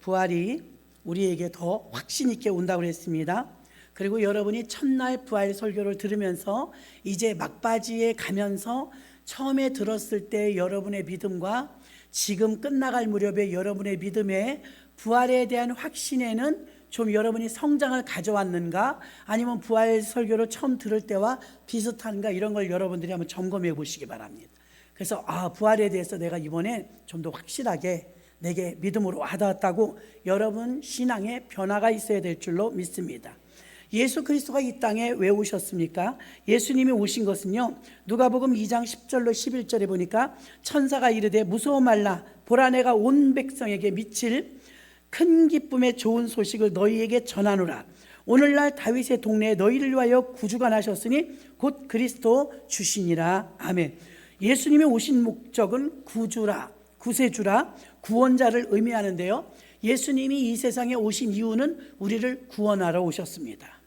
부활이 우리에게 더 확신 있게 온다고 했습니다. 그리고 여러분이 첫날 부활 설교를 들으면서 이제 막바지에 가면서 처음에 들었을 때 여러분의 믿음과 지금 끝나갈 무렵에 여러분의 믿음의 부활에 대한 확신에는 좀 여러분이 성장을 가져왔는가, 아니면 부활 설교를 처음 들을 때와 비슷한가, 이런 걸 여러분들이 한번 점검해 보시기 바랍니다. 그래서 부활에 대해서 내가 이번에 좀 더 확실하게 내게 믿음으로 와닿았다고 여러분 신앙에 변화가 있어야 될 줄로 믿습니다. 예수 그리스도가 이 땅에 왜 오셨습니까? 예수님이 오신 것은요, 누가복음 2장 10절로 11절에 보니까 천사가 이르되 무서워 말라, 보라 내가 온 백성에게 미칠 큰 기쁨의 좋은 소식을 너희에게 전하노라. 오늘날 다윗의 동네에 너희를 위하여 구주가 나셨으니 곧 그리스도 주시니라. 아멘. 예수님이 오신 목적은 구주라, 구세주라, 구원자를 의미하는데요, 예수님이 이 세상에 오신 이유는 우리를 구원하러 오셨습니다.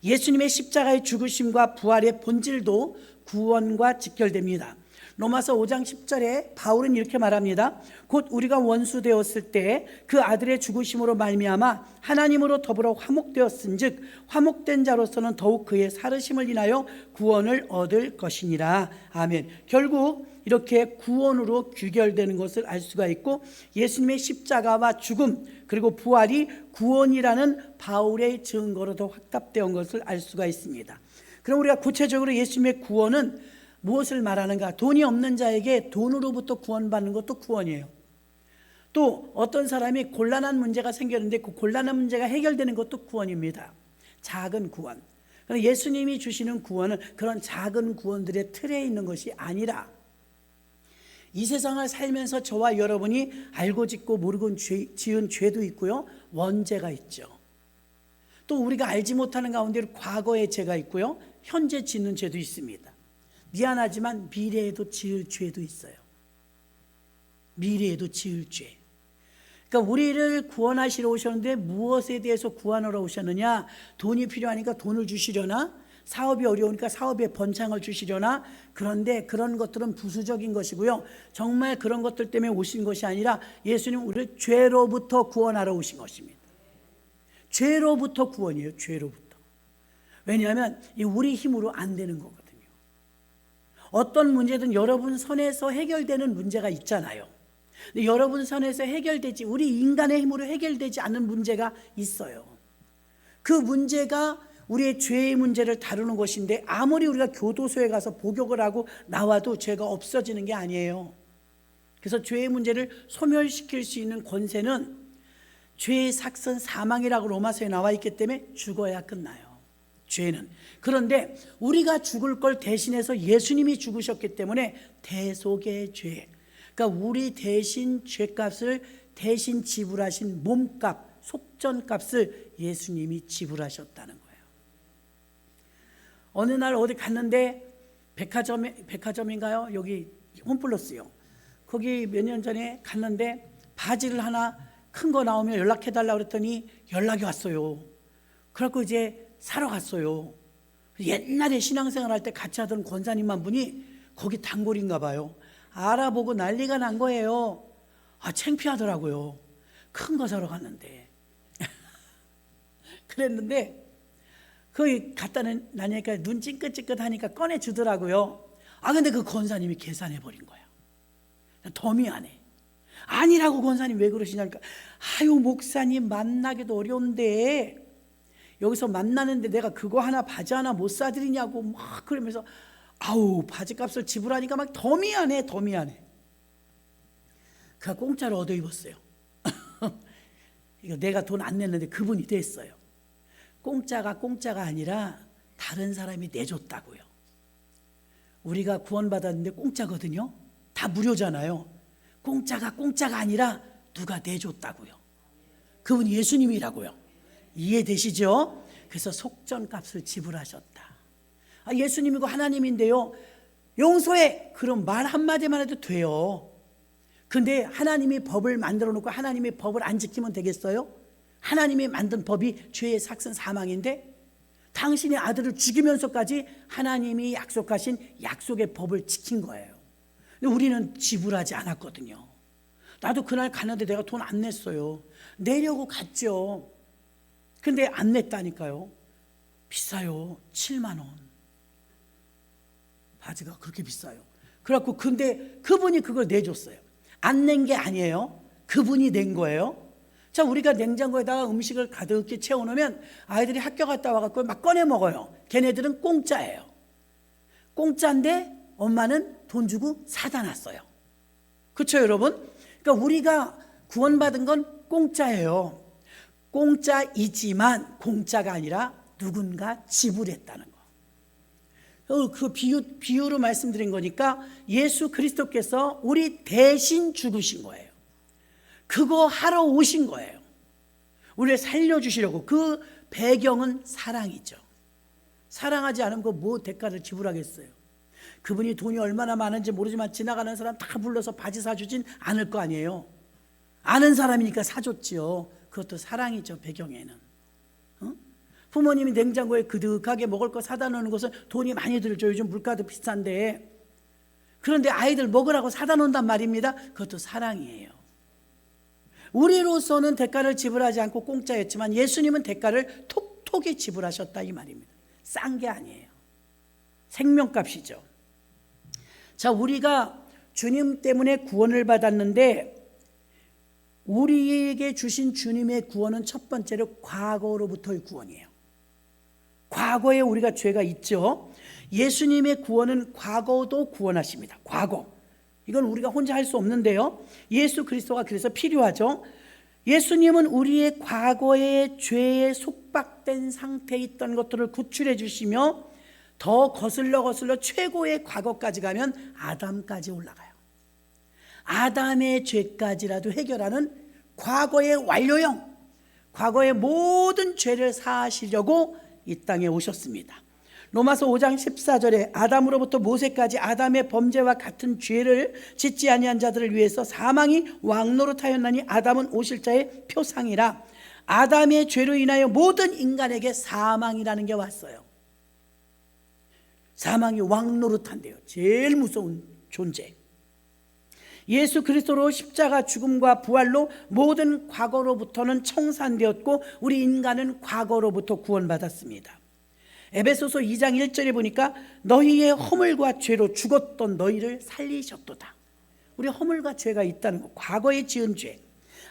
예수님의 십자가의 죽으심과 부활의 본질도 구원과 직결됩니다. 로마서 5장 10절에 바울은 이렇게 말합니다. 곧 우리가 원수 되었을 때 그 아들의 죽으심으로 말미암아 하나님으로 더불어 화목되었은즉 화목된 자로서는 더욱 그의 살으심을 인하여 구원을 얻을 것이니라. 아멘. 결국 이렇게 구원으로 귀결되는 것을 알 수가 있고, 예수님의 십자가와 죽음 그리고 부활이 구원이라는 바울의 증거로도 확답되어 온 것을 알 수가 있습니다. 그럼 우리가 구체적으로 예수님의 구원은 무엇을 말하는가? 돈이 없는 자에게 돈으로부터 구원받는 것도 구원이에요. 또 어떤 사람이 곤란한 문제가 생겼는데 그 곤란한 문제가 해결되는 것도 구원입니다. 작은 구원. 예수님이 주시는 구원은 그런 작은 구원들의 틀에 있는 것이 아니라, 이 세상을 살면서 저와 여러분이 알고 짓고 모르고 지은 죄도 있고요, 원죄가 있죠. 또 우리가 알지 못하는 가운데 과거의 죄가 있고요, 현재 짓는 죄도 있습니다. 미안하지만 미래에도 지을 죄도 있어요. 미래에도 지을 죄. 그러니까 우리를 구원하시러 오셨는데 무엇에 대해서 구원하러 오셨느냐? 돈이 필요하니까 돈을 주시려나? 사업이 어려우니까 사업에 번창을 주시려나? 그런데 그런 것들은 부수적인 것이고요, 정말 그런 것들 때문에 오신 것이 아니라 예수님 우리를 죄로부터 구원하러 오신 것입니다. 죄로부터 구원이에요. 죄로부터. 왜냐하면 우리 힘으로 안 되는 거거든요. 어떤 문제든 여러분 선에서 해결되는 문제가 있잖아요. 근데 여러분 선에서 해결되지, 우리 인간의 힘으로 해결되지 않는 문제가 있어요. 그 문제가 우리의 죄의 문제를 다루는 것인데, 아무리 우리가 교도소에 가서 복역을 하고 나와도 죄가 없어지는 게 아니에요. 그래서 죄의 문제를 소멸시킬 수 있는 권세는 죄의 삭선 사망이라고 로마서에 나와 있기 때문에 죽어야 끝나요, 죄는. 그런데 우리가 죽을 걸 대신해서 예수님이 죽으셨기 때문에 대속의 죄, 그러니까 우리 대신 죄값을 대신 지불하신 몸값, 속전값을 예수님이 지불하셨다는 거예요. 어느 날 어디 갔는데 백화점인가요? 여기 홈플러스요. 거기 몇 년 전에 갔는데 바지를 하나 큰 거 나오면 연락해달라고 그랬더니 연락이 왔어요. 그래갖고 이제 사러 갔어요. 옛날에 신앙생활 할 때 같이 하던 권사님 한 분이 거기 단골인가 봐요. 알아보고 난리가 난 거예요. 창피하더라고요. 큰 거 사러 갔는데. 그랬는데 거기 갖다 놔니까 눈 찡긋찡긋 하니까 꺼내주더라고요. 근데 그 권사님이 계산해버린 거예요. 더 미안해. 아니라고, 권사님 왜 그러시냐니까, 목사님 만나기도 어려운데 여기서 만나는데 내가 그거 하나 바지 하나 못 사드리냐고 막 그러면서, 바지값을 지불하니까 막 더 미안해. 그가 공짜로 얻어 입었어요. 이거 내가 돈 안 냈는데 그분이 됐어요. 공짜가 아니라 다른 사람이 내줬다고요. 우리가 구원받았는데 공짜거든요. 다 무료잖아요. 공짜가 아니라 누가 내줬다고요. 그분이 예수님이라고요. 이해되시죠? 그래서 속전값을 지불하셨다. 예수님이고 하나님인데요, 용서해, 그럼 말 한마디만 해도 돼요. 근데 하나님이 법을 만들어 놓고 하나님의 법을 안 지키면 되겠어요? 하나님이 만든 법이 죄의 삭선 사망인데, 당신의 아들을 죽이면서까지 하나님이 약속하신 약속의 법을 지킨 거예요. 근데 우리는 지불하지 않았거든요. 나도 그날 가는데 내가 돈 안 냈어요. 내려고 갔죠. 근데 안 냈다니까요. 비싸요. 7만 원. 바지가 그렇게 비싸요. 그래갖고 근데 그분이 그걸 내줬어요. 안 낸 게 아니에요. 그분이 낸 거예요. 자, 우리가 냉장고에다가 음식을 가득히 채워놓으면 아이들이 학교 갔다 와갖고 막 꺼내 먹어요. 걔네들은 공짜예요. 공짜인데 엄마는 돈 주고 사다 놨어요. 그렇죠, 여러분? 그러니까 우리가 구원받은 건 공짜예요. 공짜이지만 공짜가 아니라 누군가 지불했다는 거. 그 비유로 말씀드린 거니까 예수 그리스도께서 우리 대신 죽으신 거예요. 그거 하러 오신 거예요. 우리를 살려주시려고. 그 배경은 사랑이죠. 사랑하지 않으면 뭐 대가를 지불하겠어요. 그분이 돈이 얼마나 많은지 모르지만 지나가는 사람 다 불러서 바지 사주진 않을 거 아니에요. 아는 사람이니까 사줬지요. 그것도 사랑이죠, 배경에는. 부모님이 냉장고에 그득하게 먹을 거 사다 놓는 것은 돈이 많이 들죠. 요즘 물가도 비싼데. 그런데 아이들 먹으라고 사다 놓는단 말입니다. 그것도 사랑이에요. 우리로서는 대가를 지불하지 않고 공짜였지만 예수님은 대가를 톡톡히 지불하셨다 이 말입니다. 싼 게 아니에요. 생명값이죠. 자, 우리가 주님 때문에 구원을 받았는데 우리에게 주신 주님의 구원은 첫 번째로 과거로부터의 구원이에요. 과거에 우리가 죄가 있죠. 예수님의 구원은 과거도 구원하십니다. 과거. 이건 우리가 혼자 할 수 없는데요. 예수 그리스도가 그래서 필요하죠. 예수님은 우리의 과거의 죄에 속박된 상태에 있던 것들을 구출해 주시며 더 거슬러 최고의 과거까지 가면 아담까지 올라가요. 아담의 죄까지라도 해결하는 과거의 완료형, 과거의 모든 죄를 사하시려고 이 땅에 오셨습니다. 로마서 5장 14절에 아담으로부터 모세까지 아담의 범죄와 같은 죄를 짓지 아니한 자들을 위해서 사망이 왕노릇하였나니 아담은 오실자의 표상이라. 아담의 죄로 인하여 모든 인간에게 사망이라는 게 왔어요. 사망이 왕노릇한대요. 제일 무서운 존재. 예수 그리스도로 십자가 죽음과 부활로 모든 과거로부터는 청산되었고 우리 인간은 과거로부터 구원받았습니다. 에베소서 2장 1절에 보니까 너희의 허물과 죄로 죽었던 너희를 살리셨도다. 우리 허물과 죄가 있다는 거, 과거에 지은 죄.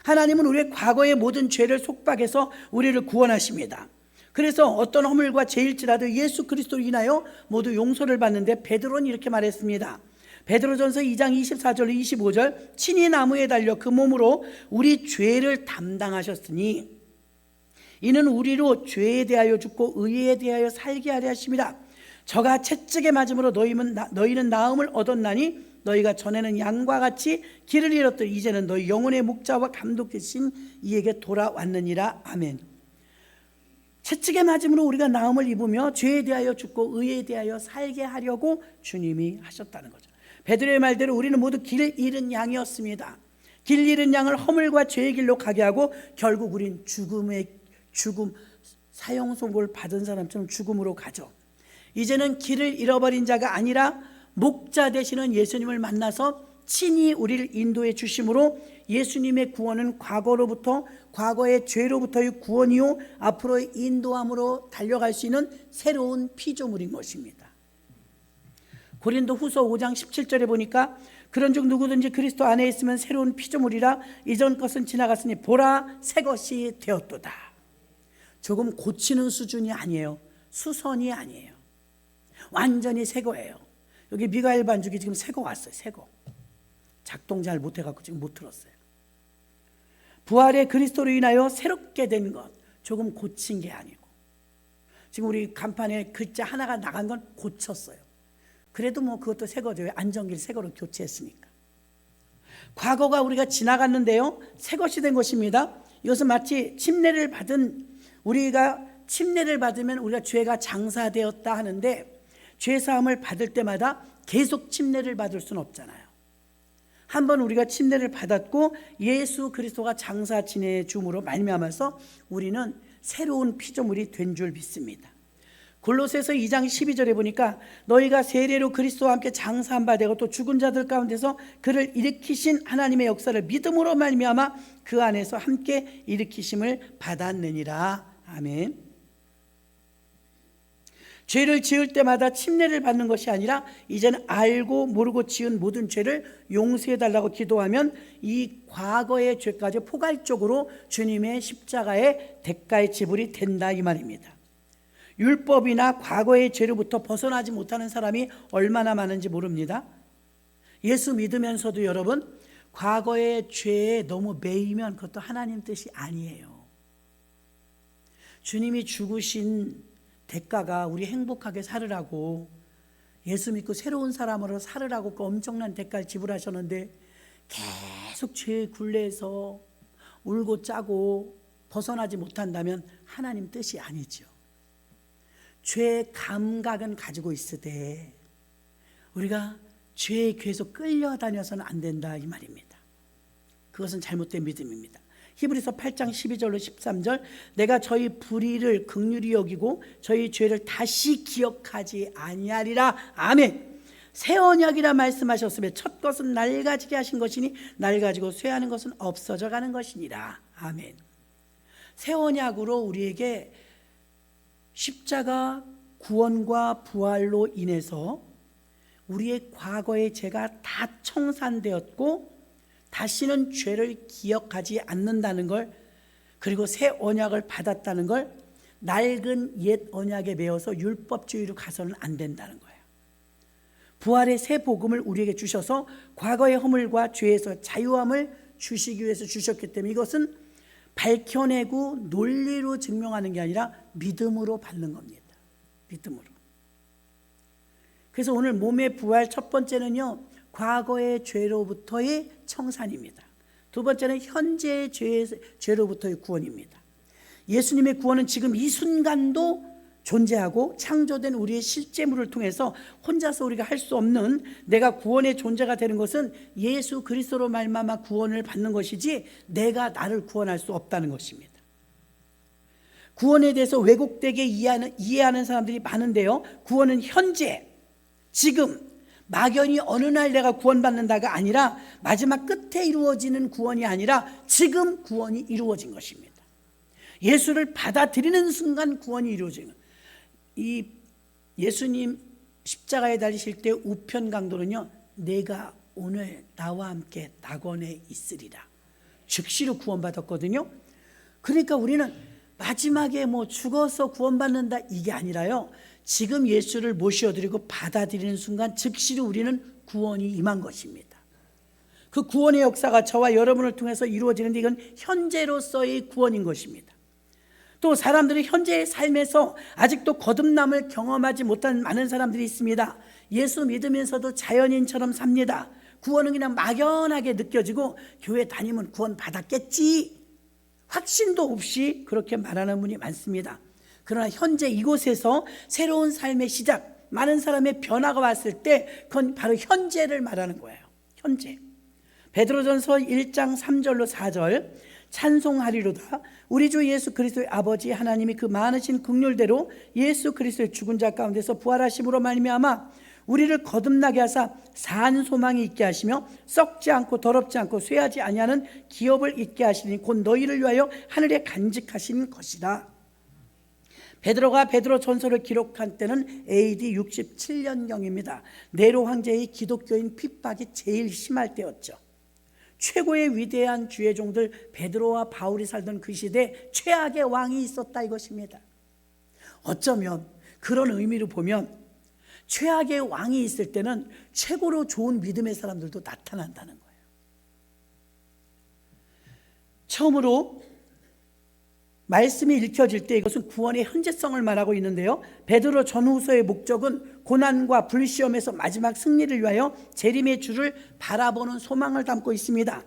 하나님은 우리의 과거의 모든 죄를 속박해서 우리를 구원하십니다. 그래서 어떤 허물과 죄일지라도 예수 그리스도로 인하여 모두 용서를 받는데 베드로는 이렇게 말했습니다. 베드로전서 2장 24절 25절 친히 나무에 달려 그 몸으로 우리 죄를 담당하셨으니 이는 우리로 죄에 대하여 죽고 의에 대하여 살게 하려 하심이라. 저가 채찍에 맞음으로 너희는 나음을 얻었나니 너희가 전에는 양과 같이 길을 잃었더니 이제는 너희 영혼의 목자와 감독이신 이에게 돌아왔느니라. 아멘. 채찍에 맞음으로 우리가 나음을 입으며 죄에 대하여 죽고 의에 대하여 살게 하려고 주님이 하셨다는 거죠. 베드로의 말대로 우리는 모두 길 잃은 양이었습니다. 길 잃은 양을 허물과 죄의 길로 가게 하고 결국 우린 죽음, 사형 선고를 받은 사람처럼 죽음으로 가죠. 이제는 길을 잃어버린 자가 아니라 목자 되시는 예수님을 만나서 친히 우리를 인도해 주심으로 예수님의 구원은 과거로부터, 과거의 죄로부터의 구원이요 앞으로의 인도함으로 달려갈 수 있는 새로운 피조물인 것입니다. 고린도 후서 5장 17절에 보니까 그런즉 누구든지 그리스도 안에 있으면 새로운 피조물이라 이전 것은 지나갔으니 보라 새 것이 되었도다. 조금 고치는 수준이 아니에요. 수선이 아니에요. 완전히 새 거예요. 여기 미가엘 반죽이 지금 새 거 왔어요. 새 거. 작동 잘 못해갖고 지금 못 들었어요. 부활의 그리스도로 인하여 새롭게 된 것, 조금 고친 게 아니고 지금 우리 간판에 글자 하나가 나간 건 고쳤어요. 그래도 뭐 그것도 새 거죠. 안전기를 새 거로 교체했으니까. 과거가 우리가 지나갔는데요, 새 것이 된 것입니다. 이것은 마치 침례를 받은, 우리가 침례를 받으면 우리가 죄가 장사되었다 하는데 죄 사함을 받을 때마다 계속 침례를 받을 수는 없잖아요. 한번 우리가 침례를 받았고 예수 그리스도가 장사 지내 줌으로 말미암아서 우리는 새로운 피조물이 된 줄 믿습니다. 골로새서 2장 12절에 보니까 너희가 세례로 그리스도와 함께 장사한 바 되고 또 죽은 자들 가운데서 그를 일으키신 하나님의 역사를 믿음으로 말미암아 그 안에서 함께 일으키심을 받았느니라. 아멘. 죄를 지을 때마다 침례를 받는 것이 아니라 이제는 알고 모르고 지은 모든 죄를 용서해달라고 기도하면 이 과거의 죄까지 포괄적으로 주님의 십자가의 대가의 지불이 된다 이 말입니다. 율법이나 과거의 죄로부터 벗어나지 못하는 사람이 얼마나 많은지 모릅니다. 예수 믿으면서도 여러분 과거의 죄에 너무 매이면 그것도 하나님 뜻이 아니에요. 주님이 죽으신 대가가 우리 행복하게 살으라고, 예수 믿고 새로운 사람으로 살으라고 그 엄청난 대가를 지불하셨는데 계속 죄의 굴레에서 울고 짜고 벗어나지 못한다면 하나님 뜻이 아니죠. 죄의 감각은 가지고 있으되 우리가 죄에 계속 끌려다녀서는 안 된다 이 말입니다. 그것은 잘못된 믿음입니다. 히브리서 8장 12절로 13절 내가 저희 불의를 긍휼히 여기고 저희 죄를 다시 기억하지 아니하리라. 아멘. 새 언약이라 말씀하셨으며 첫 것은 낡아지게 하신 것이니 낡아지고 쇠하는 것은 없어져 가는 것이니라. 아멘. 새 언약으로 우리에게 십자가 구원과 부활로 인해서 우리의 과거의 죄가 다 청산되었고 다시는 죄를 기억하지 않는다는 걸, 그리고 새 언약을 받았다는 걸, 낡은 옛 언약에 매어서 율법주의로 가서는 안 된다는 거예요. 부활의 새 복음을 우리에게 주셔서 과거의 허물과 죄에서 자유함을 주시기 위해서 주셨기 때문에 이것은 밝혀내고 논리로 증명하는 게 아니라 믿음으로 받는 겁니다. 믿음으로. 그래서 오늘 몸의 부활 첫 번째는요, 과거의 죄로부터의 청산입니다. 두 번째는 현재의 죄로부터의 구원입니다. 예수님의 구원은 지금 이 순간도 존재하고 창조된 우리의 실제물을 통해서 혼자서 우리가 할 수 없는, 내가 구원의 존재가 되는 것은 예수 그리스도로 말미암아 구원을 받는 것이지 내가 나를 구원할 수 없다는 것입니다. 구원에 대해서 왜곡되게 이해하는 사람들이 많은데요, 구원은 현재, 지금, 막연히 어느 날 내가 구원받는다가 아니라 마지막 끝에 이루어지는 구원이 아니라 지금 구원이 이루어진 것입니다. 예수를 받아들이는 순간 구원이 이루어지는, 이 예수님 십자가에 달리실 때 우편 강도는요, 내가 오늘 나와 함께 낙원에 있으리라, 즉시로 구원받았거든요. 그러니까 우리는 마지막에 죽어서 구원받는다 이게 아니라요, 지금 예수를 모셔드리고 받아들이는 순간 즉시로 우리는 구원이 임한 것입니다. 그 구원의 역사가 저와 여러분을 통해서 이루어지는데 이건 현재로서의 구원인 것입니다. 또 사람들이 현재의 삶에서 아직도 거듭남을 경험하지 못한 많은 사람들이 있습니다. 예수 믿으면서도 자연인처럼 삽니다. 구원은 그냥 막연하게 느껴지고 교회 다니면 구원 받았겠지, 확신도 없이 그렇게 말하는 분이 많습니다. 그러나 현재 이곳에서 새로운 삶의 시작, 많은 사람의 변화가 왔을 때 그건 바로 현재를 말하는 거예요. 현재. 베드로전서 1장 3절로 4절 찬송하리로다. 우리 주 예수 그리스도의 아버지 하나님이 그 많으신 긍휼대로 예수 그리스도의 죽은 자 가운데서 부활하심으로 말미암아 우리를 거듭나게 하사 산 소망이 있게 하시며 썩지 않고 더럽지 않고 쇠하지 아니하는 기업을 있게 하시니 곧 너희를 위하여 하늘에 간직하신 것이다. 베드로가 베드로 전서를 기록한 때는 AD 67년경입니다. 네로 황제의 기독교인 핍박이 제일 심할 때였죠. 최고의 위대한 주의 종들 베드로와 바울이 살던 그 시대에 최악의 왕이 있었다 이것입니다. 어쩌면 그런 의미로 보면 최악의 왕이 있을 때는 최고로 좋은 믿음의 사람들도 나타난다는 거예요. 처음으로 말씀이 읽혀질 때 이것은 구원의 현재성을 말하고 있는데요, 베드로 전후서의 목적은 고난과 불시험에서 마지막 승리를 위하여 재림의 주를 바라보는 소망을 담고 있습니다.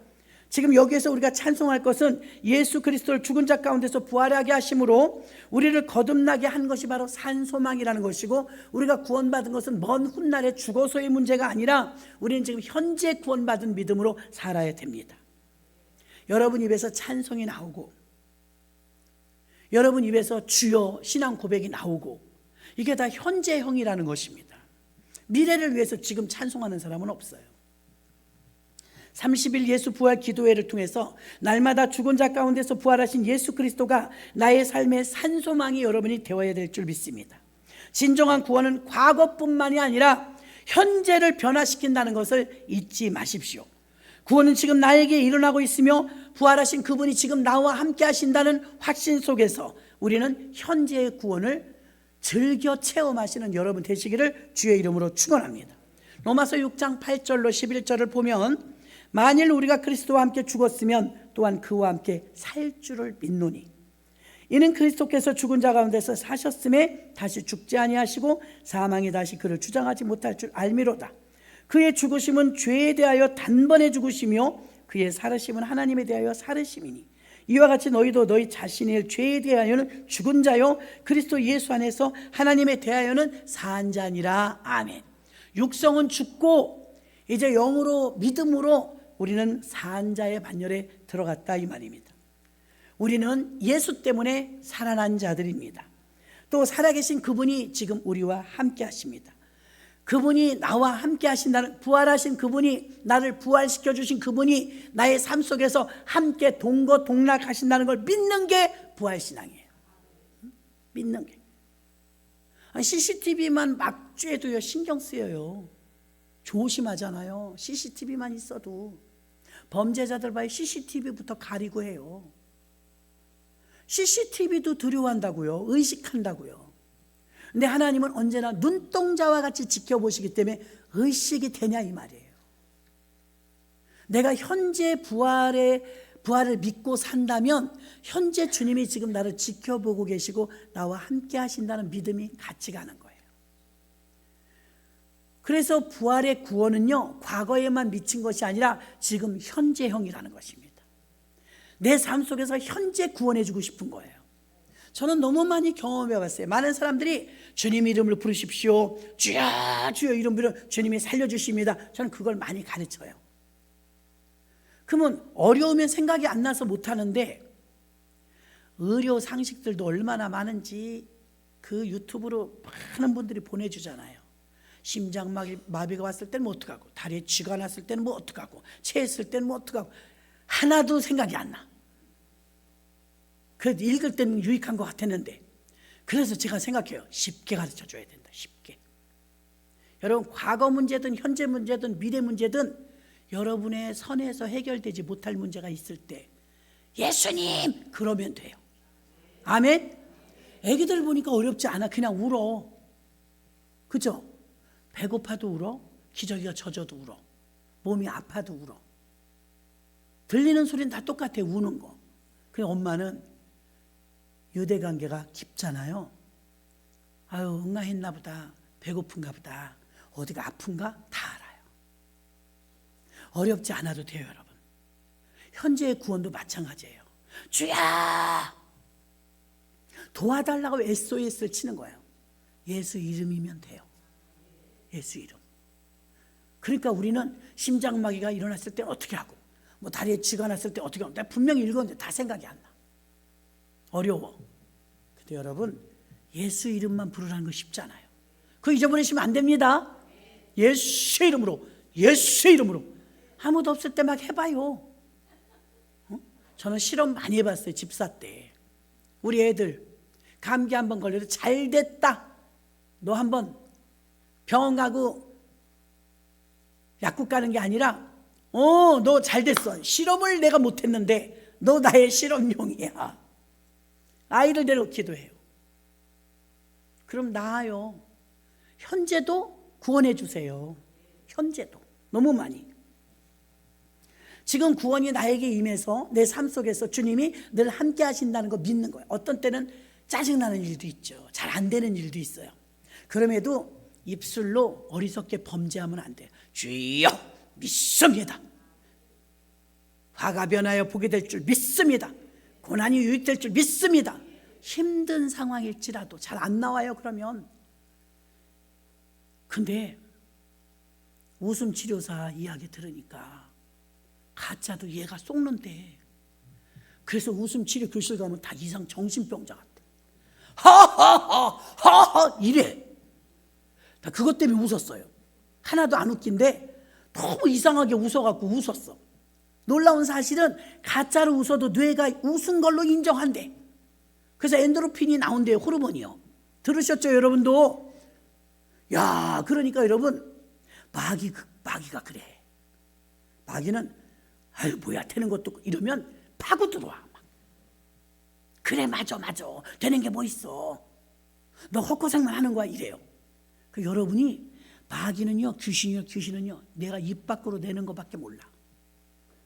지금 여기에서 우리가 찬송할 것은 예수 그리스도를 죽은 자 가운데서 부활하게 하심으로 우리를 거듭나게 한 것이 바로 산 소망이라는 것이고, 우리가 구원받은 것은 먼 훗날에 죽어서의 문제가 아니라 우리는 지금 현재 구원받은 믿음으로 살아야 됩니다. 여러분 입에서 찬송이 나오고, 여러분 입에서 주여 신앙 고백이 나오고, 이게 다 현재형이라는 것입니다. 미래를 위해서 지금 찬송하는 사람은 없어요. 30일 예수 부활 기도회를 통해서 날마다 죽은 자 가운데서 부활하신 예수 그리스도가 나의 삶의 산소망이 여러분이 되어야 될 줄 믿습니다. 진정한 구원은 과거뿐만이 아니라 현재를 변화시킨다는 것을 잊지 마십시오. 구원은 지금 나에게 일어나고 있으며 부활하신 그분이 지금 나와 함께 하신다는 확신 속에서 우리는 현재의 구원을 즐겨 체험하시는 여러분 되시기를 주의 이름으로 축원합니다. 로마서 6장 8절로 11절을 보면 만일 우리가 그리스도와 함께 죽었으면 또한 그와 함께 살 줄을 믿노니 이는 그리스도께서 죽은 자 가운데서 사셨음에 다시 죽지 아니하시고 사망이 다시 그를 주장하지 못할 줄 알미로다. 그의 죽으심은 죄에 대하여 단번에 죽으시며 그의 살으심은 하나님에 대하여 살으심이니 이와 같이 너희도 너희 자신의 죄에 대하여는 죽은 자요 그리스도 예수 안에서 하나님에 대하여는 산 자니라. 아멘. 육성은 죽고 이제 영으로 믿음으로 우리는 산 자의 반열에 들어갔다 이 말입니다. 우리는 예수 때문에 살아난 자들입니다. 또 살아계신 그분이 지금 우리와 함께 하십니다. 그분이 나와 함께 하신다는, 부활하신 그분이, 나를 부활시켜 주신 그분이 나의 삶 속에서 함께 동거동락하신다는 걸 믿는 게 부활신앙이에요. 믿는 게. CCTV만 막 쬐도요 신경 쓰여요. 조심하잖아요. CCTV만 있어도. 범죄자들 봐요. CCTV부터 가리고 해요. CCTV도 두려워한다고요. 의식한다고요. 근데 하나님은 언제나 눈동자와 같이 지켜보시기 때문에 의식이 되냐 이 말이에요. 내가 현재 부활을 믿고 산다면 현재 주님이 지금 나를 지켜보고 계시고 나와 함께 하신다는 믿음이 같이 가는 거예요. 그래서 부활의 구원은요 과거에만 미친 것이 아니라 지금 현재형이라는 것입니다. 내 삶 속에서 현재 구원해 주고 싶은 거예요. 저는 너무 많이 경험해 봤어요. 많은 사람들이 주님 이름을 부르십시오, 주여 주여 이름 부르 주님이 살려주십니다. 저는 그걸 많이 가르쳐요. 그러면 어려우면 생각이 안 나서 못하는데 의료 상식들도 얼마나 많은지 그 유튜브로 많은 분들이 보내주잖아요. 심장마비가 왔을 때는 뭐 어떡하고, 다리에 쥐가 났을 때는 뭐 어떡하고, 체했을 때는 뭐 어떡하고, 하나도 생각이 안 나. 그래도 읽을 때는 유익한 것 같았는데, 그래서 제가 생각해요. 쉽게 가르쳐 줘야 된다. 쉽게. 여러분, 과거 문제든 현재 문제든 미래 문제든 여러분의 선에서 해결되지 못할 문제가 있을 때 예수님 그러면 돼요. 아멘. 애기들 보니까 어렵지 않아. 그냥 울어. 그죠? 배고파도 울어, 기저귀가 젖어도 울어, 몸이 아파도 울어. 들리는 소리는 다 똑같아. 우는 거. 그래 엄마는 유대관계가 깊잖아요. 아유 응아했나 보다, 배고픈가 보다, 어디가 아픈가 다 알아요. 어렵지 않아도 돼요. 여러분, 현재의 구원도 마찬가지예요. 주야 도와달라고 SOS를 치는 거예요. 예수 이름이면 돼요. 예수 이름. 그러니까 우리는 심장마비가 일어났을 때 어떻게 하고, 뭐 다리에 쥐가 났을 때 어떻게 하고, 내가 분명히 읽었는데 다 생각이 안 나. 어려워. 근데 여러분, 예수 이름만 부르라는 거 쉽잖아요. 그거 잊어버리시면 안 됩니다. 예수 이름으로, 예수 이름으로. 아무도 없을 때 막 해봐요. 저는 실험 많이 해봤어요. 집사 때. 우리 애들 감기 한번 걸려도 잘 됐다, 너 한번 병원 가고 약국 가는 게 아니라 너 잘 됐어. 실험을 내가 못했는데 너 나의 실험용이야. 아이를 데리고 기도해요. 그럼 나아요. 현재도 구원해 주세요. 현재도 너무 많이. 지금 구원이 나에게 임해서 내 삶 속에서 주님이 늘 함께 하신다는 거 믿는 거예요. 어떤 때는 짜증나는 일도 있죠. 잘 안 되는 일도 있어요. 그럼에도 입술로 어리석게 범죄하면 안 돼요. 주여 믿습니다. 화가 변하여 보게 될 줄 믿습니다. 고난이 유익될 줄 믿습니다. 힘든 상황일지라도 잘 안 나와요. 그러면. 근데 웃음치료사 이야기 들으니까 가짜도 얘가 쏙는데, 그래서 웃음치료 교실 가면 다 이상 정신병자 같아. 하하하하하 이래. 나 그것 때문에 웃었어요. 하나도 안 웃긴데 너무 이상하게 웃어갖고 웃었어. 놀라운 사실은 가짜로 웃어도 뇌가 웃은 걸로 인정한대. 그래서 엔도르핀이 나온대요. 호르몬이요. 들으셨죠 여러분도? 야, 그러니까 여러분, 마귀가 그래. 마귀는 아유 뭐야 되는 것도 이러면 파고 들어와. 막. 그래 맞아 되는 게 뭐 있어. 너 헛고생만 하는 거야 이래요. 그 여러분이 마귀는요, 귀신은요 내가 입 밖으로 내는 것밖에 몰라.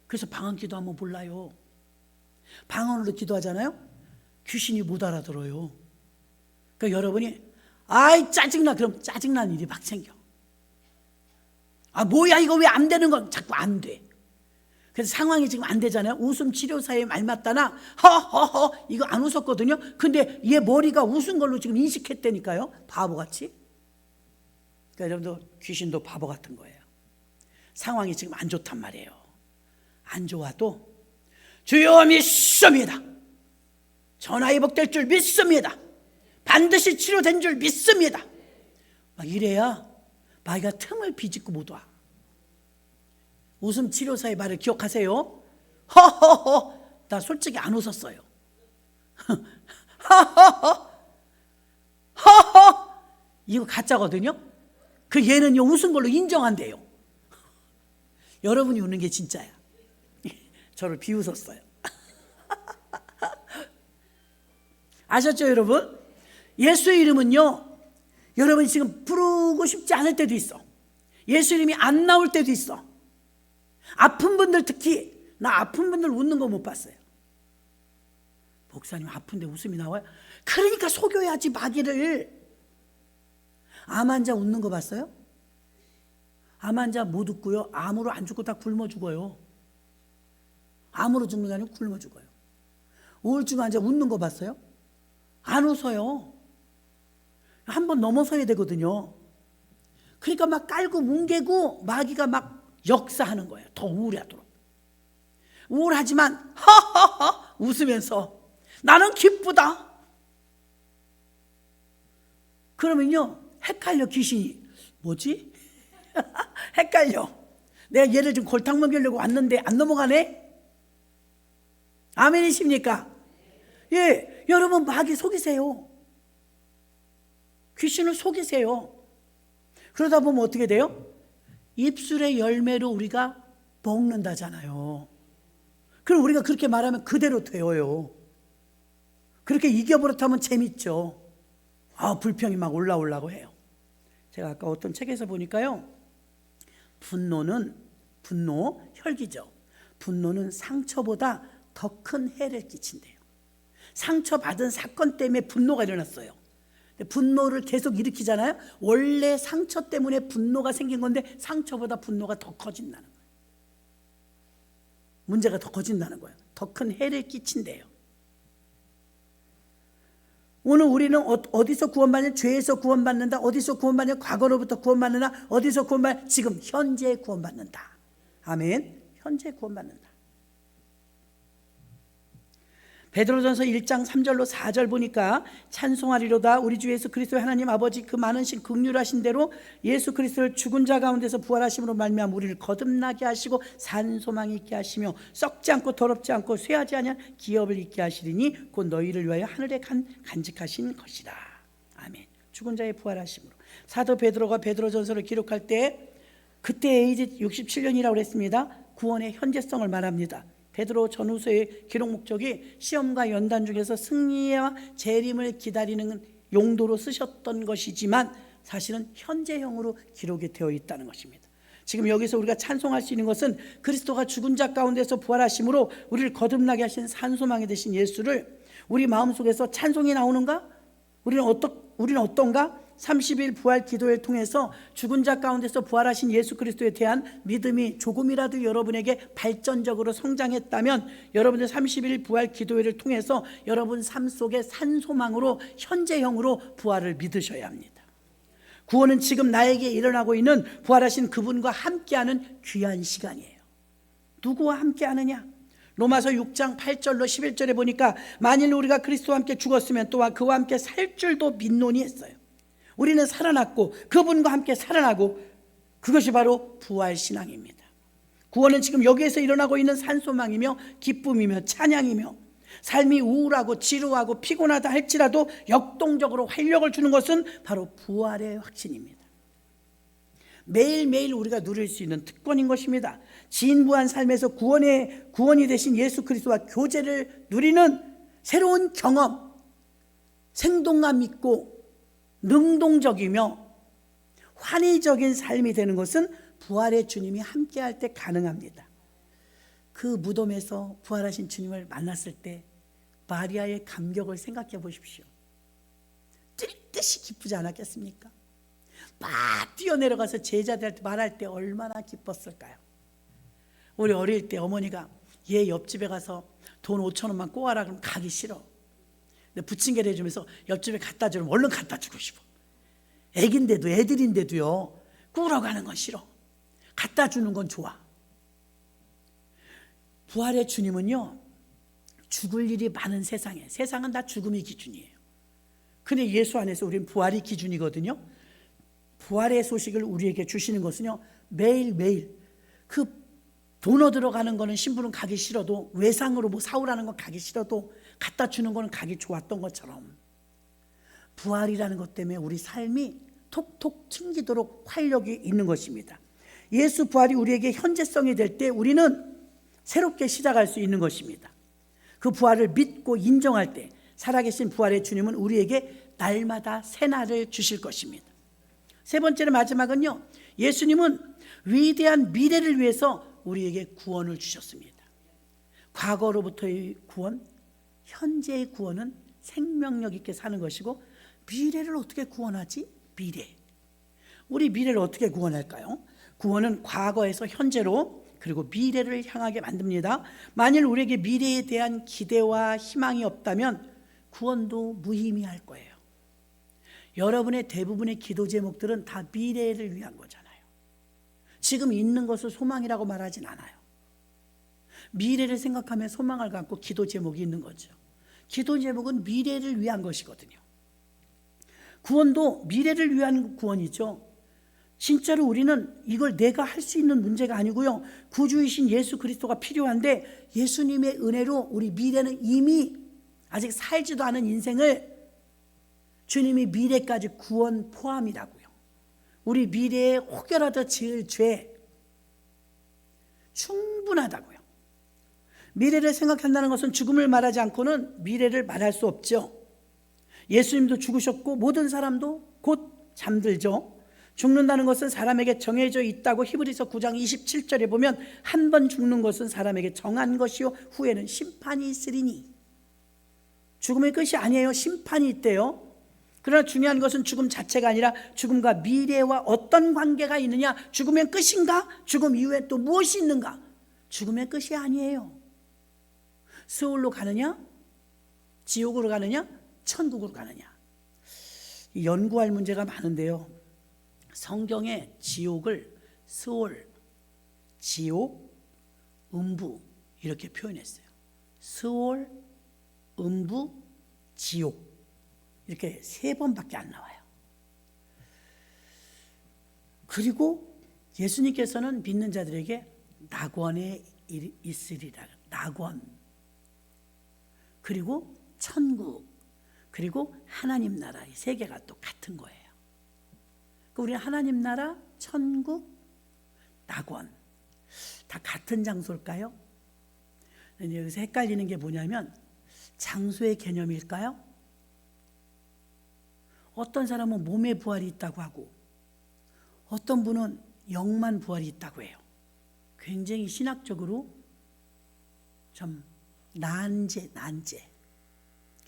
그래서 방언 기도하면 몰라요. 방언으로 기도하잖아요. 귀신이 못 알아들어요. 그러니까 여러분이 아이 짜증나 그럼 짜증난 일이 막 생겨. 아 뭐야 이거 왜 안 되는 건 자꾸 안 돼. 그래서 상황이 지금 안 되잖아요. 웃음 치료사에 말 맞다나 허허허 이거 안 웃었거든요. 근데 얘 머리가 웃은 걸로 지금 인식했다니까요. 바보같이. 그러니까 여러분도 귀신도 바보 같은 거예요. 상황이 지금 안 좋단 말이에요. 안 좋아도 주여 믿습니다. 전화 회복될 줄 믿습니다. 반드시 치료된 줄 믿습니다. 막 이래야 마귀가 틈을 비집고 못 와. 웃음 치료사의 말을 기억하세요. 허허허 나 솔직히 안 웃었어요. 허허허 허허 이거 가짜거든요. 그 얘는요 웃은 걸로 인정한대요. 여러분이 웃는 게 진짜야. 저를 비웃었어요. 아셨죠 여러분? 예수의 이름은요 여러분이 지금 부르고 싶지 않을 때도 있어. 예수 이름이 안 나올 때도 있어. 아픈 분들 특히 나 아픈 분들 웃는 거 못 봤어요. 목사님 아픈데 웃음이 나와요? 그러니까 속여야지 마귀를. 암 환자 웃는 거 봤어요? 암 환자 못 웃고요 암으로 안 죽고 다 굶어 죽어요. 암으로 죽는 게 아니고 굶어 죽어요. 우울증 환자 웃는 거 봤어요? 안 웃어요. 한번 넘어서야 되거든요. 그러니까 막 깔고 뭉개고 마귀가 막 역사하는 거예요. 더 우울하도록. 우울하지만 하하하 웃으면서 나는 기쁘다. 그러면요 헷갈려. 귀신이 뭐지? 헷갈려. 내가 얘를 좀 골탕 먹이려고 왔는데 안 넘어가네. 아멘이십니까? 예, 여러분 마귀 속이세요. 귀신을 속이세요. 그러다 보면 어떻게 돼요? 입술의 열매로 우리가 먹는다잖아요. 그럼 우리가 그렇게 말하면 그대로 되어요. 그렇게 이겨버릇하면 재밌죠. 불평이 막 올라오려고 해요. 제가 아까 어떤 책에서 보니까요 분노, 혈기죠. 분노는 상처보다 더 큰 해를 끼친대요. 상처받은 사건 때문에 분노가 일어났어요. 분노를 계속 일으키잖아요. 원래 상처 때문에 분노가 생긴 건데 상처보다 분노가 더 커진다는 거예요. 문제가 더 커진다는 거예요. 더 큰 해를 끼친대요. 오늘 우리는 어디서 구원받냐? 죄에서 구원받는다. 어디서 구원받냐? 과거로부터 구원받는다. 어디서 구원받냐? 지금 현재 구원받는다. 아멘. 현재 구원받는다. 베드로전서 1장 3절로 4절 보니까 찬송하리로다 우리 주 예수 그리스도의 하나님 아버지 그 많으신 긍휼하신 대로 예수 그리스도를 죽은 자 가운데서 부활하심으로 말미암아 우리를 거듭나게 하시고 산 소망이 있게 하시며 썩지 않고 더럽지 않고 쇠하지 아니한 기업을 있게 하시리니 곧 너희를 위하여 하늘에 간직하신 것이라. 아멘. 죽은 자의 부활하심으로. 사도 베드로가 베드로전서를 기록할 때 그때 에이지 67년이라고 그랬습니다. 구원의 현재성을 말합니다. 베드로 전후서의 기록 목적이 시험과 연단 중에서 승리와 재림을 기다리는 용도로 쓰셨던 것이지만 사실은 현재형으로 기록이 되어 있다는 것입니다. 지금 여기서 우리가 찬송할 수 있는 것은 그리스도가 죽은 자 가운데서 부활하심으로 우리를 거듭나게 하신 산소망이 되신 예수를 우리 마음속에서 찬송이 나오는가? 우리는 어떤가? 30일 부활 기도회를 통해서 죽은 자 가운데서 부활하신 예수 그리스도에 대한 믿음이 조금이라도 여러분에게 발전적으로 성장했다면 여러분들 30일 부활 기도회를 통해서 여러분 삶 속에 산소망으로 현재형으로 부활을 믿으셔야 합니다. 구원은 지금 나에게 일어나고 있는 부활하신 그분과 함께하는 귀한 시간이에요. 누구와 함께하느냐? 로마서 6장 8절로 11절에 보니까 만일 우리가 그리스도와 함께 죽었으면 또한 그와 함께 살 줄도 믿노니 했어요. 우리는 살아났고 그분과 함께 살아나고, 그것이 바로 부활신앙입니다. 구원은 지금 여기에서 일어나고 있는 산소망이며 기쁨이며 찬양이며, 삶이 우울하고 지루하고 피곤하다 할지라도 역동적으로 활력을 주는 것은 바로 부활의 확신입니다. 매일매일 우리가 누릴 수 있는 특권인 것입니다. 진부한 삶에서 구원이 되신 예수 그리스도와 교제를 누리는 새로운 경험, 생동감 있고 능동적이며 환희적인 삶이 되는 것은 부활의 주님이 함께할 때 가능합니다. 그 무덤에서 부활하신 주님을 만났을 때 마리아의 감격을 생각해 보십시오. 뛸 듯이 기쁘지 않았겠습니까? 막 뛰어내려가서 제자들한테 말할 때 얼마나 기뻤을까요? 우리 어릴 때 어머니가 얘 옆집에 가서 돈 5천 원만 꼬아라 그러면 가기 싫어. 근데 부침개를 해주면서 옆집에 갖다 주면 얼른 갖다 주고 싶어. 애들인데도요, 꾸러 가는 건 싫어. 갖다 주는 건 좋아. 부활의 주님은요, 죽을 일이 많은 세상은 다 죽음이 기준이에요. 근데 예수 안에서 우리는 부활이 기준이거든요. 부활의 소식을 우리에게 주시는 것은요, 매일매일 그 돈 얻으러 가는 거는 신부는 가기 싫어도, 외상으로 뭐 사오라는 건 가기 싫어도 갖다 주는 거는 가기 좋았던 것처럼, 부활이라는 것 때문에 우리 삶이 톡톡 튕기도록 활력이 있는 것입니다. 예수 부활이 우리에게 현재성이 될 때 우리는 새롭게 시작할 수 있는 것입니다. 그 부활을 믿고 인정할 때 살아계신 부활의 주님은 우리에게 날마다 새날을 주실 것입니다. 세 번째로 마지막은요, 예수님은 위대한 미래를 위해서 우리에게 구원을 주셨습니다. 과거로부터의 구원, 현재의 구원은 생명력 있게 사는 것이고, 미래를 어떻게 구원하지? 우리 미래를 어떻게 구원할까요? 구원은 과거에서 현재로, 그리고 미래를 향하게 만듭니다. 만일 우리에게 미래에 대한 기대와 희망이 없다면 구원도 무의미할 거예요. 여러분의 대부분의 기도 제목들은 다 미래를 위한 거잖아요. 지금 있는 것을 소망이라고 말하진 않아요. 미래를 생각하며 소망을 갖고 기도 제목이 있는 거죠. 기도 제목은 미래를 위한 것이거든요. 구원도 미래를 위한 구원이죠. 진짜로 우리는 이걸 내가 할 수 있는 문제가 아니고요, 구주이신 예수 그리스도가 필요한데, 예수님의 은혜로 우리 미래는 이미 아직 살지도 않은 인생을 주님이 미래까지 구원 포함이라고요. 우리 미래에 혹여라도 지을 죄 충분하다고요. 미래를 생각한다는 것은 죽음을 말하지 않고는 미래를 말할 수 없죠. 예수님도 죽으셨고 모든 사람도 곧 잠들죠. 죽는다는 것은 사람에게 정해져 있다고 히브리서 9장 27절에 보면, 한 번 죽는 것은 사람에게 정한 것이요 후에는 심판이 있으리니. 죽음의 끝이 아니에요. 심판이 있대요. 그러나 중요한 것은 죽음 자체가 아니라 죽음과 미래와 어떤 관계가 있느냐, 죽으면 끝인가? 죽음 이후에 또 무엇이 있는가? 죽음의 끝이 아니에요. 스올로 가느냐? 지옥으로 가느냐? 천국으로 가느냐? 연구할 문제가 많은데요, 성경에 지옥을 스올, 지옥, 음부 이렇게 표현했어요. 스올, 음부, 지옥 이렇게 3번밖에 안 나와요. 그리고 예수님께서는 믿는 자들에게 낙원에 있으리라, 낙원, 그리고 천국, 그리고 하나님 나라, 이 3개가 또 같은 거예요. 우리는 하나님 나라, 천국, 낙원 다 같은 장소일까요? 여기서 헷갈리는 게 뭐냐면, 장소의 개념일까요? 어떤 사람은 몸의 부활이 있다고 하고, 어떤 분은 영만 부활이 있다고 해요. 굉장히 신학적으로 좀 난제.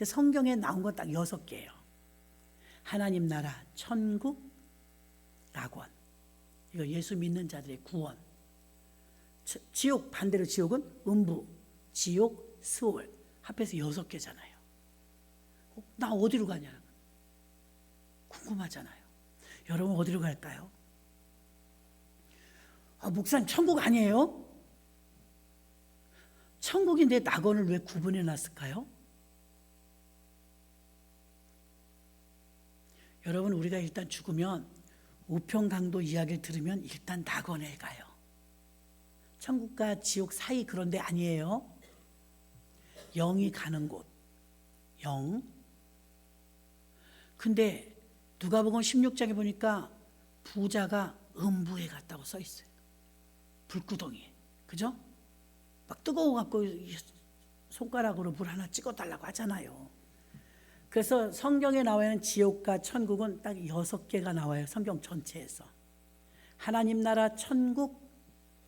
성경에 나온 거 딱 6개예요. 하나님 나라, 천국, 낙원. 이거 예수 믿는 자들의 구원. 지옥, 반대로 지옥은 음부, 지옥, 스올 합해서 6개잖아요. 나 어디로 가냐? 궁금하잖아요. 여러분 어디로 갈까요? 목사님 천국 아니에요? 천국인데 낙원을 왜 구분해 놨을까요? 여러분, 우리가 일단 죽으면 우편강도 이야기를 들으면 일단 낙원에 가요. 천국과 지옥 사이 그런 데 아니에요. 영이 가는 곳, 영. 근데 누가복음 16장에 보니까 부자가 음부에 갔다고 써 있어요. 불구덩이에. 그죠? 막 뜨거워갖고 손가락으로 물 하나 찍어달라고 하잖아요. 그래서 성경에 나와 있는 지옥과 천국은 딱 6개가 나와요. 성경 전체에서. 하나님 나라, 천국,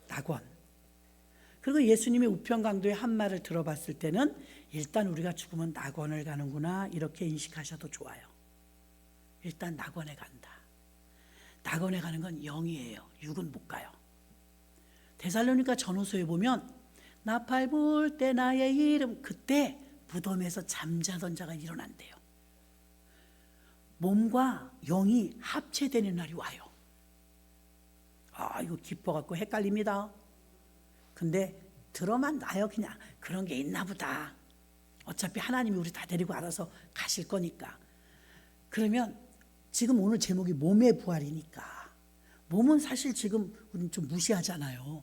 낙원. 그리고 예수님이 우편강도의 한 말을 들어봤을 때는 일단 우리가 죽으면 낙원을 가는구나 이렇게 인식하셔도 좋아요. 일단 낙원에 간다. 낙원에 가는 건 영이에요. 육은 못 가요. 데살로니가 전후서에 보면 나 밟을 때 나의 이름, 그때 무덤에서 잠자던 자가 일어난대요. 몸과 영이 합체되는 날이 와요. 아, 이거 기뻐갖고 헷갈립니다. 근데 들어만 놔요. 그냥 그런 게 있나 보다. 어차피 하나님이 우리 다 데리고 알아서 가실 거니까. 그러면 지금 오늘 제목이 몸의 부활이니까 몸은 사실 지금 우리는 좀 무시하잖아요.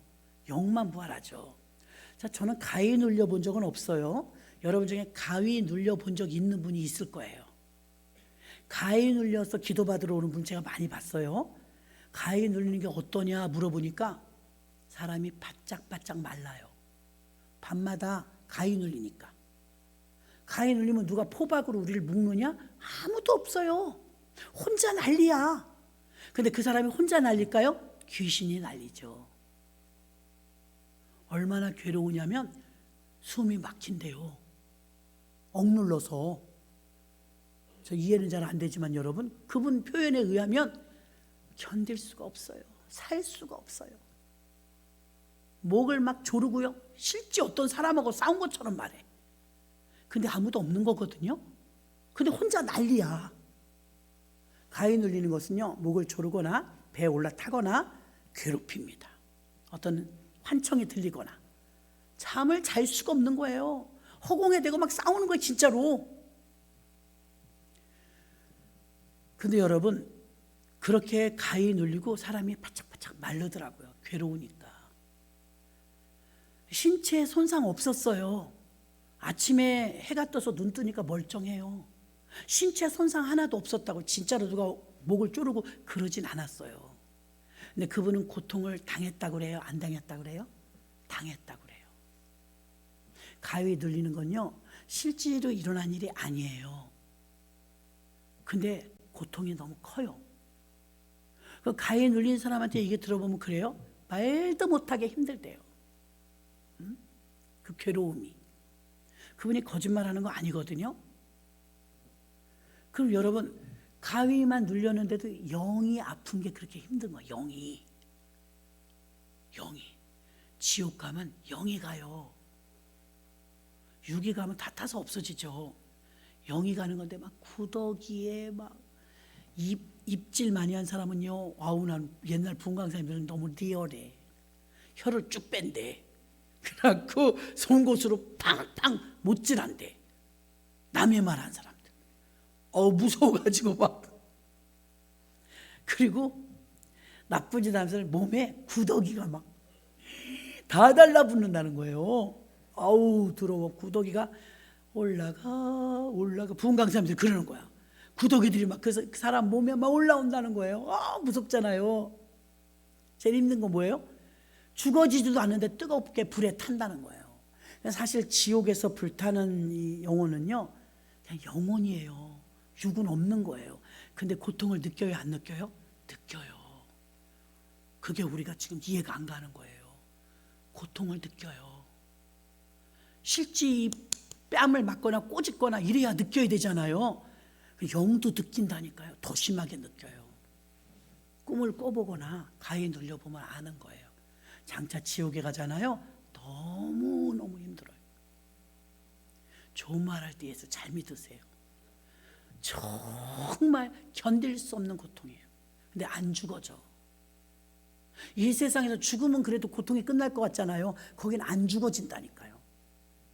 영만 부활하죠. 자, 저는 가위 눌려본 적은 없어요. 여러분 중에 가위 눌려본 적 있는 분이 있을 거예요. 가위 눌려서 기도받으러 오는 분 제가 많이 봤어요. 가위 눌리는 게 어떠냐 물어보니까 사람이 바짝바짝 말라요. 밤마다 가위 눌리니까. 가위 눌리면 누가 포박으로 우리를 묶느냐? 아무도 없어요. 혼자 난리야. 근데 그 사람이 혼자 난릴까요? 귀신이 난리죠. 얼마나 괴로우냐면 숨이 막힌대요. 억눌러서. 저 이해는 잘 안 되지만 여러분, 그분 표현에 의하면 견딜 수가 없어요. 살 수가 없어요. 목을 막 조르고요. 실제 어떤 사람하고 싸운 것처럼 말해. 근데 아무도 없는 거거든요. 근데 혼자 난리야. 가위 눌리는 것은요, 목을 조르거나 배에 올라타거나 괴롭힙니다. 어떤 환청이 들리거나 잠을 잘 수가 없는 거예요. 허공에 대고 막 싸우는 거예요, 진짜로. 근데 여러분, 그렇게 가위 눌리고 사람이 바짝바짝 마르더라고요. 괴로우니까. 신체에 손상 없었어요. 아침에 해가 떠서 눈 뜨니까 멀쩡해요. 신체 손상 하나도 없었다고 진짜로 누가 목을 조르고 그러진 않았어요. 근데 그분은 고통을 당했다고 그래요? 안 당했다고 그래요? 당했다고 그래요. 가위 눌리는 건요, 실제로 일어난 일이 아니에요. 근데 고통이 너무 커요. 그 가위 눌린 사람한테 얘기 들어보면 그래요? 말도 못하게 힘들대요. 그 괴로움이. 그분이 거짓말하는 거 아니거든요. 그럼 여러분, 가위만 눌렸는데도 영이 아픈 게 그렇게 힘든 거예요. 영이. 지옥 가면 영이 가요. 육이 가면 다 타서 없어지죠. 영이 가는 건데 막 구더기에 막 입질 많이 한 사람은요, 와우, 난 옛날 분강사님들은 너무 리얼해. 혀를 쭉 뺀대. 그래갖고 송곳으로 팡팡 못질한대. 남의 말 한 사람들. 무서워가지고 막. 그리고 나쁜 짓 하는 사람 몸에 구더기가 막 다 달라붙는다는 거예요. 아우, 더러워. 구더기가 올라가. 분강사님들 그러는 거야. 구더기들이 막 그 사람 몸에 막 올라온다는 거예요. 무섭잖아요. 제일 힘든 건 뭐예요? 죽어지지도 않는데 뜨겁게 불에 탄다는 거예요. 사실 지옥에서 불타는 이 영혼은요, 그냥 영혼이에요. 육은 없는 거예요. 근데 고통을 느껴요, 안 느껴요? 느껴요. 그게 우리가 지금 이해가 안 가는 거예요. 고통을 느껴요. 실제 이 뺨을 맞거나 꼬집거나 이래야 느껴야 되잖아요. 영도 느낀다니까요. 더 심하게 느껴요. 꿈을 꿔보거나 가위 눌려보면 아는 거예요. 장차 지옥에 가잖아요. 너무너무 힘들어요. 좋은 말 할 때 예수 잘 믿으세요. 정말 견딜 수 없는 고통이에요. 근데 안 죽어져. 이 세상에서 죽으면 그래도 고통이 끝날 것 같잖아요. 거긴 안 죽어진다니까요.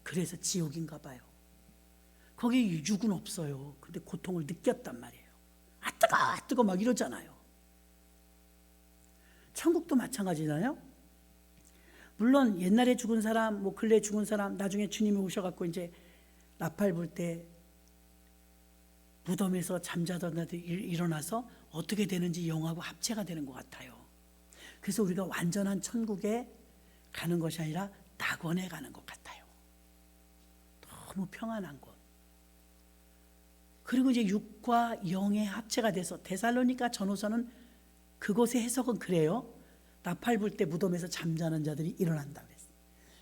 그래서 지옥인가 봐요. 거기 육은 없어요. 근데 고통을 느꼈단 말이에요. 아 뜨거, 아 뜨거 막 이러잖아요. 천국도 마찬가지잖아요. 물론 옛날에 죽은 사람, 뭐 근래 죽은 사람, 나중에 주님이 오셔갖고 이제 나팔 불 때 무덤에서 잠자던 자들이 일어나서 어떻게 되는지 영하고 합체가 되는 것 같아요. 그래서 우리가 완전한 천국에 가는 것이 아니라 낙원에 가는 것 같아요. 너무 평안한 곳. 그리고 이제 육과 영의 합체가 돼서 데살로니가 전후서는 그곳의 해석은 그래요. 나팔 불 때 무덤에서 잠자는 자들이 일어난다 그랬어요.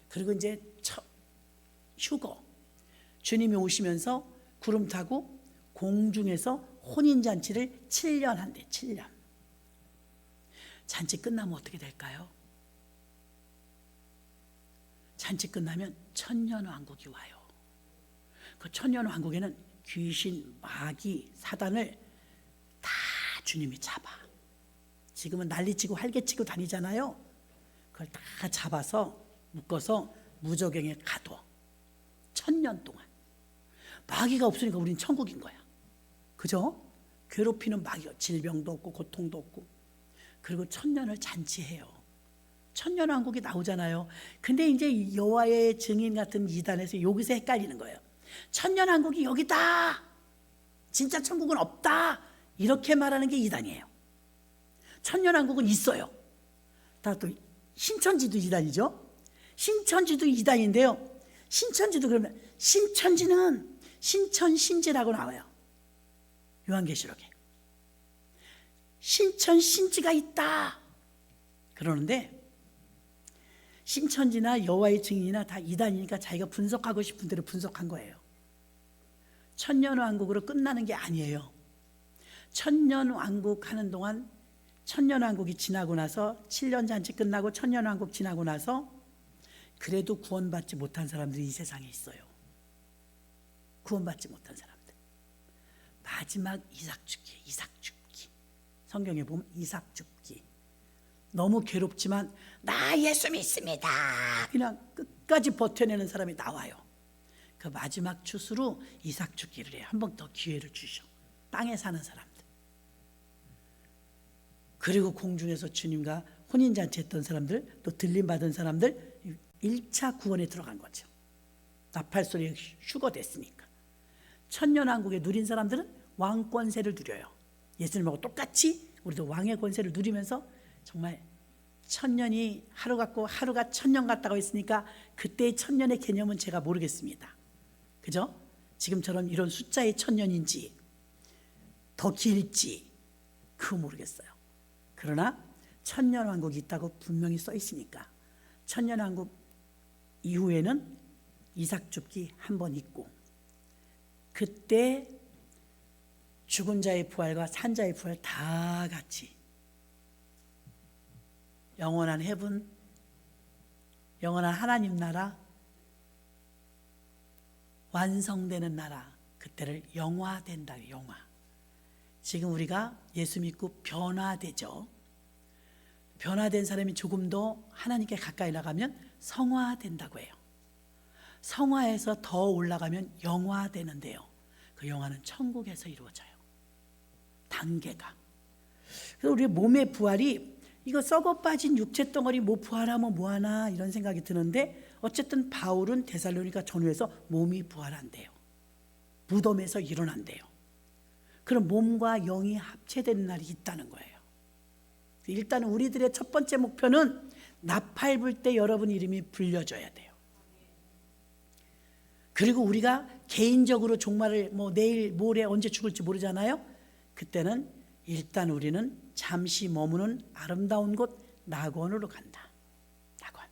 그리고 이제 휴거, 주님이 오시면서 구름 타고 공중에서 혼인잔치를 7년 한대. 7년. 잔치 끝나면 어떻게 될까요? 잔치 끝나면 천년왕국이 와요. 그 천년왕국에는 귀신, 마귀, 사단을 다 주님이 잡아. 지금은 난리치고 활개치고 다니잖아요. 그걸 다 잡아서 묶어서 무저갱에 가둬. 1000년 동안. 마귀가 없으니까 우린 천국인 거야. 그죠? 괴롭히는 마귀가 질병도 없고 고통도 없고. 그리고 1000년을 잔치해요. 천년왕국이 나오잖아요. 근데 이제 여호와의 증인 같은 이단에서 여기서 헷갈리는 거예요. 천년왕국이 여기다. 진짜 천국은 없다. 이렇게 말하는 게 이단이에요. 천년왕국은 있어요. 다 또 신천지도 이단이죠. 신천지도 이단인데요. 신천지도 그러면 신천지는 신천신지라고 나와요. 요한계시록에. 신천신지가 있다. 그러는데 신천지나 여호와의 증인이나 다 이단이니까 자기가 분석하고 싶은 대로 분석한 거예요. 천년왕국으로 끝나는 게 아니에요. 천년왕국 하는 동안 천년왕국이 지나고 나서 7년 잔치 끝나고 천년왕국 지나고 나서 그래도 구원받지 못한 사람들이 이 세상에 있어요. 구원받지 못한 사람들. 마지막 이삭 죽기. 성경에 보면 이삭 죽기. 너무 괴롭지만 나 예수 믿습니다. 그냥 끝까지 버텨내는 사람이 나와요. 그 마지막 추수로 이삭 죽기를 해요. 한 번 더 기회를 주셔. 땅에 사는 사람들. 그리고 공중에서 주님과 혼인잔치 했던 사람들, 또 들림받은 사람들 1차 구원에 들어간 거죠. 나팔소리에 휴거됐으니까. 천년왕국에 누린 사람들은 왕권세를 누려요. 예수님하고 똑같이 우리도 왕의 권세를 누리면서 정말 천년이 하루 같고 하루가 천년 같다고 했으니까 그때의 천년의 개념은 제가 모르겠습니다. 그죠? 지금처럼 이런 숫자의 천년인지 더 길지 그거 모르겠어요. 그러나 천년왕국이 있다고 분명히 써 있으니까 천년왕국 이후에는 이삭 죽기 한 번 있고 그때 죽은 자의 부활과 산 자의 부활 다 같이 영원한 헤븐, 영원한 하나님 나라, 완성되는 나라, 그때를 영화된다. 영화. 지금 우리가 예수 믿고 변화되죠. 변화된 사람이 조금 더 하나님께 가까이 나가면 성화된다고 해요. 성화에서 더 올라가면 영화되는데요. 그 영화는 천국에서 이루어져요. 단계가. 그래서 우리 몸의 부활이 이거 썩어 빠진 육체 덩어리 뭐 부활하면 뭐하나 이런 생각이 드는데 어쨌든 바울은 데살로니가 전후에서 몸이 부활한대요. 무덤에서 일어난대요. 그럼 몸과 영이 합체되는 날이 있다는 거예요. 일단 우리들의 첫 번째 목표는 나팔 불 때 여러분 이름이 불려져야 돼요. 그리고 우리가 개인적으로 종말을 뭐 내일 모레 언제 죽을지 모르잖아요. 그때는 일단 우리는 잠시 머무는 아름다운 곳 낙원으로 간다. 낙원.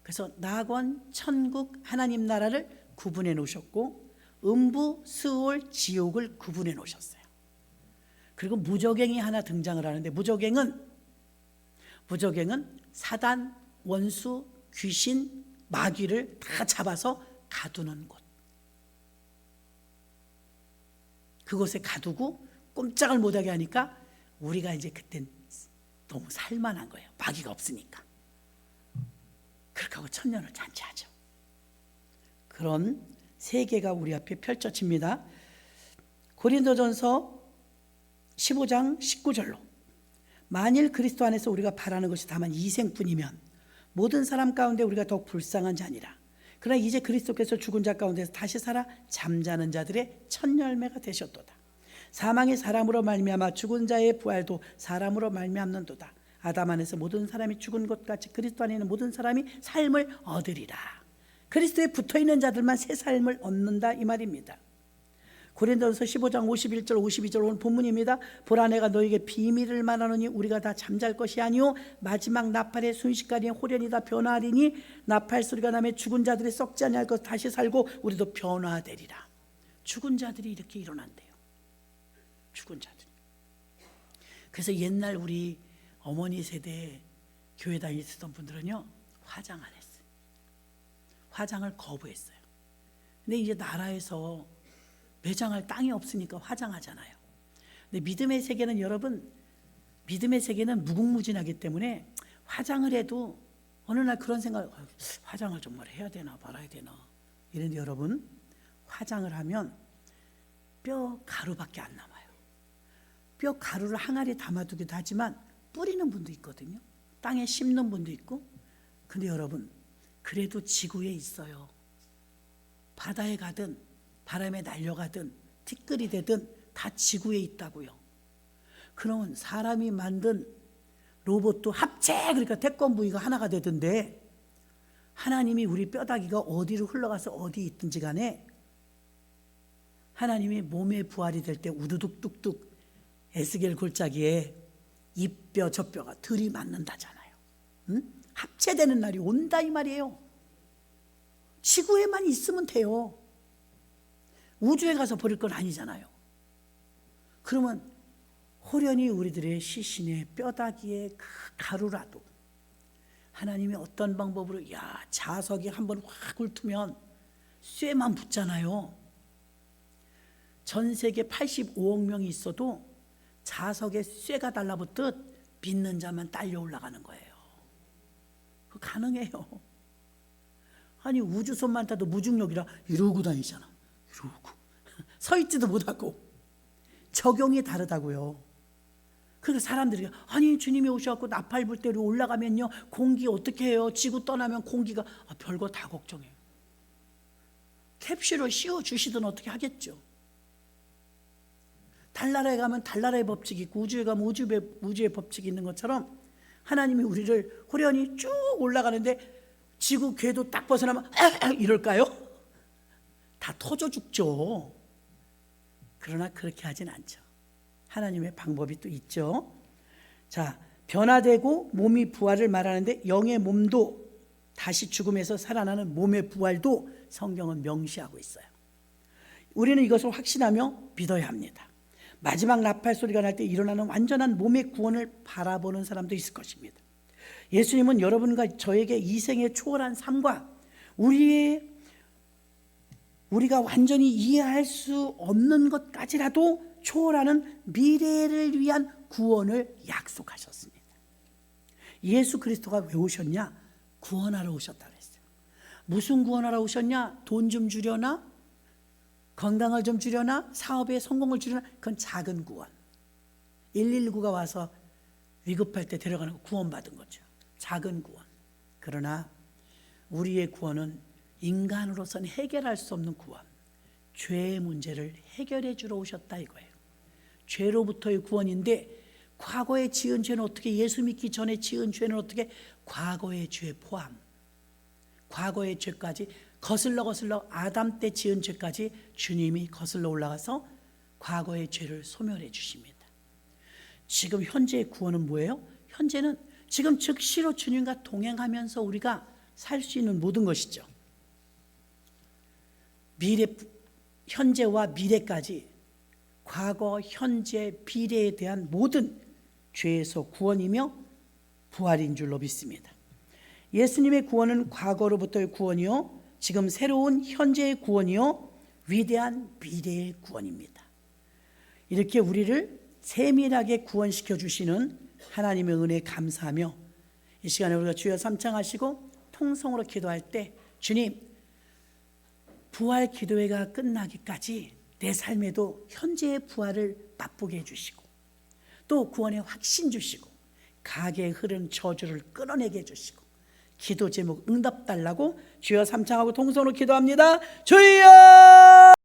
그래서 낙원, 천국, 하나님 나라를 구분해 놓으셨고 음부, 스올, 지옥을 구분해 놓으셨어요. 그리고 무저갱이 하나 등장을 하는데 무저갱은 사단, 원수, 귀신, 마귀를 다 잡아서 가두는 곳. 그곳에 가두고 꼼짝을 못하게 하니까 우리가 이제 그땐 너무 살만한 거예요. 마귀가 없으니까. 그렇게 하고 천년을 잔치하죠. 그런 세계가 우리 앞에 펼쳐집니다. 고린도전서 15장 19절로 만일 그리스도 안에서 우리가 바라는 것이 다만 이생뿐이면 모든 사람 가운데 우리가 더욱 불쌍한 자니라. 그러나 이제 그리스도께서 죽은 자 가운데서 다시 살아 잠자는 자들의 첫 열매가 되셨도다. 사망이 사람으로 말미암아 죽은 자의 부활도 사람으로 말미암는도다. 아담 안에서 모든 사람이 죽은 것 같이 그리스도 안에 있는 모든 사람이 삶을 얻으리라. 그리스도에 붙어있는 자들만 새 삶을 얻는다 이 말입니다. 고린도전서 15장 51절 52절 오늘 본문입니다. 보라 내가 너에게 비밀을 말하노니 우리가 다 잠잘 것이 아니요 마지막 나팔의 순식간에 호련히 다 변화하리니 나팔 소리가 나면 죽은 자들이 썩지 아니할 것 다시 살고 우리도 변화되리라. 죽은 자들이 이렇게 일어난대요. 죽은 자들. 그래서 옛날 우리 어머니 세대 교회 다니시던 분들은요 화장 안 했어요. 화장을 거부했어요. 근데 이제 나라에서 매장할 땅이 없으니까 화장하잖아요. 근데 믿음의 세계는 여러분, 믿음의 세계는 무궁무진하기 때문에 화장을 해도 어느 날 그런 생각, 화장을 정말 해야 되나 말아야 되나 이런데 여러분 화장을 하면 뼈 가루밖에 안 남아요. 뼈 가루를 항아리에 담아두기도 하지만 뿌리는 분도 있거든요. 땅에 심는 분도 있고. 근데 여러분 그래도 지구에 있어요. 바다에 가든 바람에 날려가든 티끌이 되든 다 지구에 있다고요. 그러면 사람이 만든 로봇도 합체 그러니까 태권 부위가 하나가 되던데 하나님이 우리 뼈다귀가 어디로 흘러가서 어디 있든지 간에 하나님이 몸의 부활이 될 때 우두둑 뚝뚝 에스겔 골짜기에 이 뼈 저 뼈가 들이맞는다잖아요. 응? 합체되는 날이 온다 이 말이에요. 지구에만 있으면 돼요. 우주에 가서 버릴 건 아니잖아요. 그러면 호련히 우리들의 시신의 뼈다귀의 그 가루라도 하나님이 어떤 방법으로 자석이 한번 확 훑으면 쇠만 붙잖아요. 전 세계 85억 명이 있어도 자석에 쇠가 달라붙듯 믿는 자만 딸려 올라가는 거예요. 그거 가능해요. 아니 우주선만 타도 무중력이라 이러고 다니잖아. 이러고 서 있지도 못하고 적용이 다르다고요. 그러니까 사람들이 아니 주님이 오셔갖고 나팔 불 때 올라가면요 공기 어떻게 해요? 지구 떠나면 공기가 별거 다 걱정해요. 캡슐을 씌워주시든 어떻게 하겠죠. 달나라에 가면 달나라의 법칙이 있고 우주에 가면 우주의 법칙이 있는 것처럼 하나님이 우리를 호련히 쭉 올라가는데 지구 궤도 딱 벗어나면 이럴까요? 다 터져 죽죠. 그러나 그렇게 하진 않죠. 하나님의 방법이 또 있죠. 자, 변화되고 몸이 부활을 말하는데 영의 몸도 다시 죽음에서 살아나는 몸의 부활도 성경은 명시하고 있어요. 우리는 이것을 확신하며 믿어야 합니다. 마지막 나팔 소리가 날 때 일어나는 완전한 몸의 구원을 바라보는 사람도 있을 것입니다. 예수님은 여러분과 저에게 이 생의 초월한 삶과 우리가 완전히 이해할 수 없는 것까지라도 초월하는 미래를 위한 구원을 약속하셨습니다. 예수 그리스도가 왜 오셨냐? 구원하러 오셨다 그랬어요. 무슨 구원하러 오셨냐? 돈 좀 주려나? 건강을 좀 주려나? 사업에 성공을 주려나? 그건 작은 구원. 119가 와서 위급할 때 데려가는 거 구원받은 거죠. 작은 구원. 그러나 우리의 구원은 인간으로서는 해결할 수 없는 구원. 죄의 문제를 해결해 주러 오셨다 이거예요. 죄로부터의 구원인데 과거에 지은 죄는 어떻게, 예수 믿기 전에 지은 죄는 어떻게, 과거의 죄 포함, 과거의 죄까지 거슬러 아담 때 지은 죄까지 주님이 거슬러 올라가서 과거의 죄를 소멸해 주십니다. 지금 현재의 구원은 뭐예요? 현재는 지금 즉시로 주님과 동행하면서 우리가 살 수 있는 모든 것이죠. 현재와 미래까지 과거, 현재, 미래에 대한 모든 죄에서 구원이며 부활인 줄로 믿습니다. 예수님의 구원은 과거로부터의 구원이요, 지금 새로운 현재의 구원이요, 위대한 미래의 구원입니다. 이렇게 우리를 세밀하게 구원시켜 주시는 하나님의 은혜에 감사하며 이 시간에 우리가 주여 삼창하시고 통성으로 기도할 때 주님, 부활 기도회가 끝나기까지 내 삶에도 현재의 부활을 맛보게 해주시고 또 구원의 확신 주시고 가게에 흐른 저주를 끊어내게 해주시고 기도 제목 응답 달라고 주여 삼창하고 통성으로 기도합니다. 주여